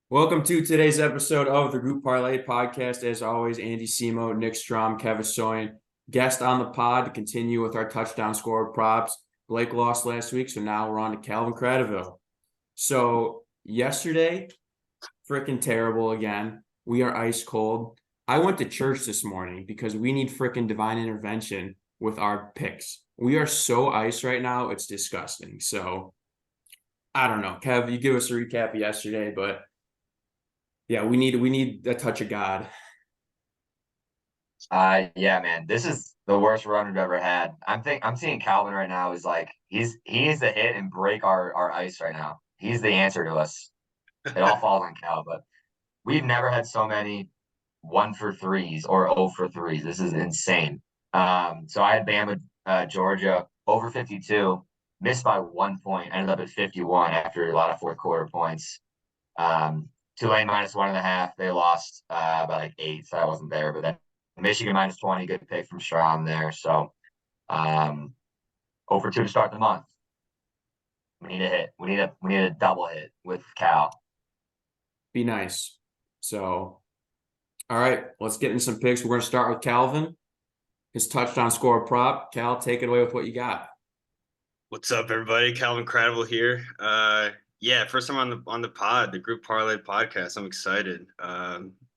Welcome to today's episode of the Group Parlay podcast. As always, Andy Simo, Nick Strom, Kevin Soyan, guest on the pod to continue with our touchdown score props. Blake lost last week, so now we're on to Calvin Cradaville. So yesterday, freaking terrible again. We are ice cold. I went to church this morning because we need freaking divine intervention with our picks. We are so ice right now, it's disgusting. So I don't know. Kev, you give us a recap of yesterday, but yeah, we need a touch of God. Yeah, man, this is the worst run we've ever had. I'm seeing Calvin right now is like he needs to hit and break our ice right now. He's the answer to us. It all falls on Cal, but we've never had so many 1 for 3s or 0 for 3s. This is insane. So I had Bama, Georgia over 52, missed by 1 point, ended up at 51 after a lot of fourth quarter points. Tulane -1.5. They lost by like 8, so I wasn't there. But then Michigan -20, good pick from Strom there. So 0 for 2 to start the month. We need a hit. We need a double hit with Cal. Be nice. So, all right, let's get into some picks. We're going to start with Calvin. His touchdown score prop. Cal, take it away with what you got. What's up, everybody? Calvin Cradaville here. Yeah, first time on the pod, the Group Parlay podcast. I'm excited.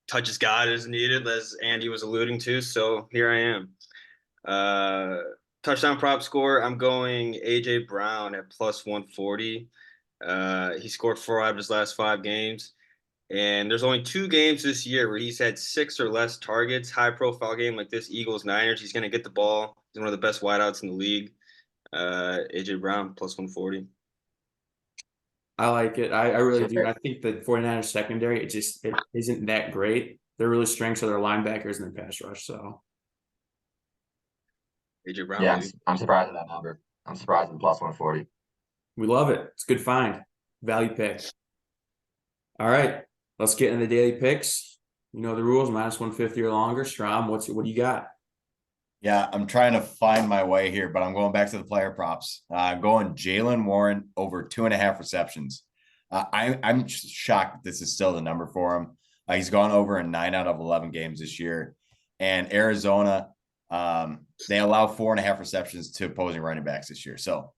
Touch as God is needed, as Andy was alluding to. So here I am. Touchdown prop score. I'm going AJ Brown at +140. He scored 4 out of his last 5 games. And there's only 2 games this year where he's had 6 or less targets. High profile game like this, Eagles Niners. He's going to get the ball. He's one of the best wideouts in the league. AJ Brown +140. I like it. I really do. I think the 49ers secondary, it isn't that great. Their really strengths are their linebackers and their pass rush. So AJ Brown. Yeah, I'm surprised at that number. I'm surprised at +140. we love it. It's a good find. Value pick. All right. Let's get into the daily picks. You know the rules, -150 or longer. Strom, what do you got? Yeah, I'm trying to find my way here, but I'm going back to the player props. I'm going Jaylen Warren over 2.5 receptions. I'm shocked that this is still the number for him. He's gone over in 9 out of 11 games this year. And Arizona, they allow 4.5 receptions to opposing running backs this year. So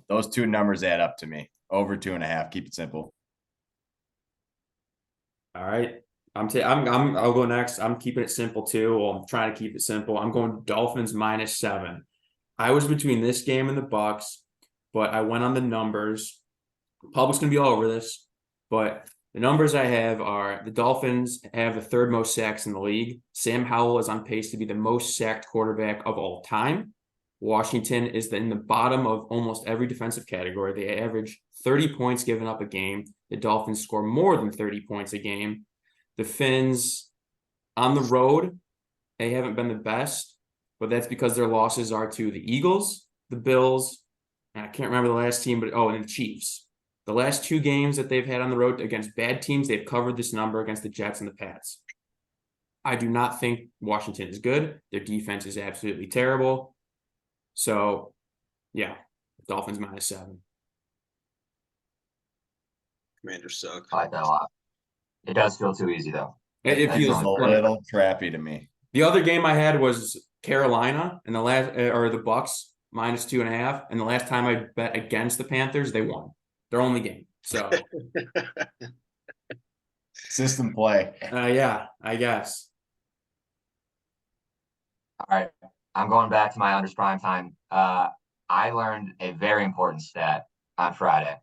those two numbers add up to me. Over 2.5. Keep it simple. All right. I'll go next. I'm keeping it simple too. Well, I'm trying to keep it simple. I'm going Dolphins -7. I was between this game and the Bucks, but I went on the numbers. The public's gonna be all over this, but the numbers I have are the Dolphins have the 3rd most sacks in the league. Sam Howell is on pace to be the most sacked quarterback of all time. Washington is in the bottom of almost every defensive category. They average 30 points given up a game. The Dolphins score more than 30 points a game. The Finns on the road, they haven't been the best, but that's because their losses are to the Eagles, the Bills, and I can't remember the last team, and the Chiefs. The last 2 games that they've had on the road against bad teams, they've covered this number against the Jets and the Pats. I do not think Washington is good. Their defense is absolutely terrible. So, yeah, Dolphins -7. Commanders suck. I like that a lot. It does feel too easy though. It feels a little trappy to me. The other game I had was Carolina and the Bucks -2.5. And the last time I bet against the Panthers, they won their only game. So System play. Yeah, I guess. All right. I'm going back to my unders prime time. I learned a very important stat on Friday.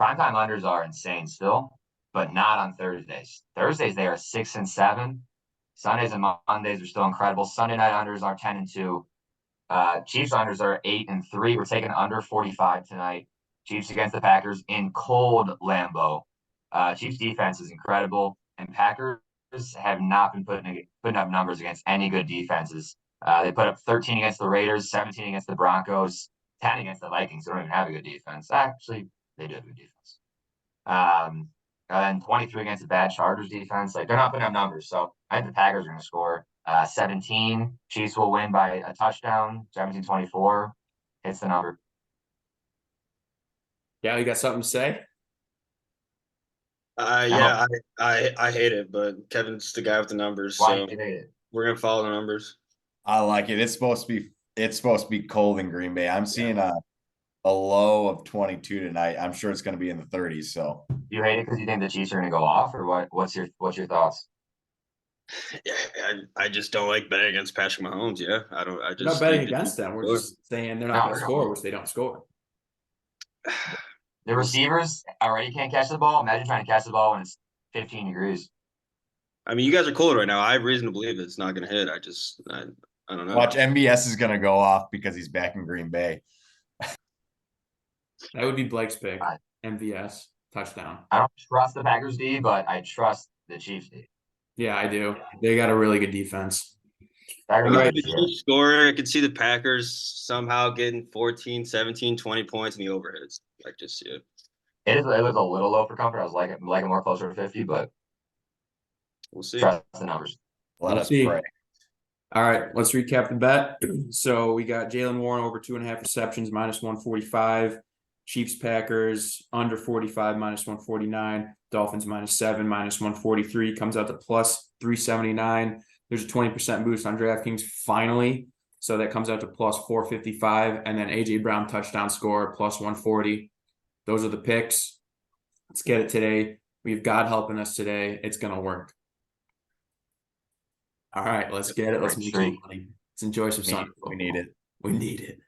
Primetime unders are insane still, but not on Thursdays. Thursdays, they are 6 and 7. Sundays and Mondays are still incredible. Sunday night unders are 10 and 2. Chiefs unders are 8 and 3. We're taking under 45 tonight. Chiefs against the Packers in cold Lambeau. Chiefs defense is incredible, and Packers have not been putting up numbers against any good defenses. They put up 13 against the Raiders, 17 against the Broncos, 10 against the Vikings. They don't even have a good defense. Actually, they do have a good defense. And 23 against the bad Chargers defense. Like, they're not putting up numbers. So I think the Packers are going to score 17. Chiefs will win by a touchdown, 17-24. Hits the number. Yeah, you got something to say? Yeah, I hate it, but Kevin's the guy with the numbers, Why so do you hate it? we're gonna follow the numbers. I like it. It's supposed to be cold in Green Bay. I'm seeing a low of 22 tonight. I'm sure it's going to be in the 30s. So You hate it because you think the Chiefs are going to go off, or what? What's your thoughts? Yeah, I just don't like betting against Patrick Mahomes. Yeah, I don't. I We're not just betting think against them. We're Sure. just saying they're not No, going to they're score, not. which they don't score. The receivers already can't catch the ball. Imagine trying to catch the ball when it's 15 degrees. I mean, you guys are cold right now. I have reason to believe it's not going to hit. I don't know. watch MBS is going to go off because he's back in Green Bay. That would be Blake's pick. Right. MVS touchdown. I don't trust the Packers D, but I trust the Chiefs D. Yeah, I do. They got a really good defense. Packers All right. The Chiefs scoring, I could see the Packers somehow getting 14, 17, 20 points in the overheads. I just see it. It was a little low for comfort. I was like more closer to 50, but We'll see. trust the numbers. Let We'll us see. pray. All right, let's recap the bet. So we got Jalen Warren over 2.5 receptions, minus 145. Chiefs Packers under 45, minus 149. Dolphins -7, minus 143. Comes out to plus 379. There's a 20% boost on DraftKings finally. So that comes out to plus 455. And then AJ Brown touchdown score plus 140. Those are the picks. Let's get it today. We have God helping us today. It's going to work. All right, let's get it. Let's make some money. Let's enjoy some sun. We need it. We need it.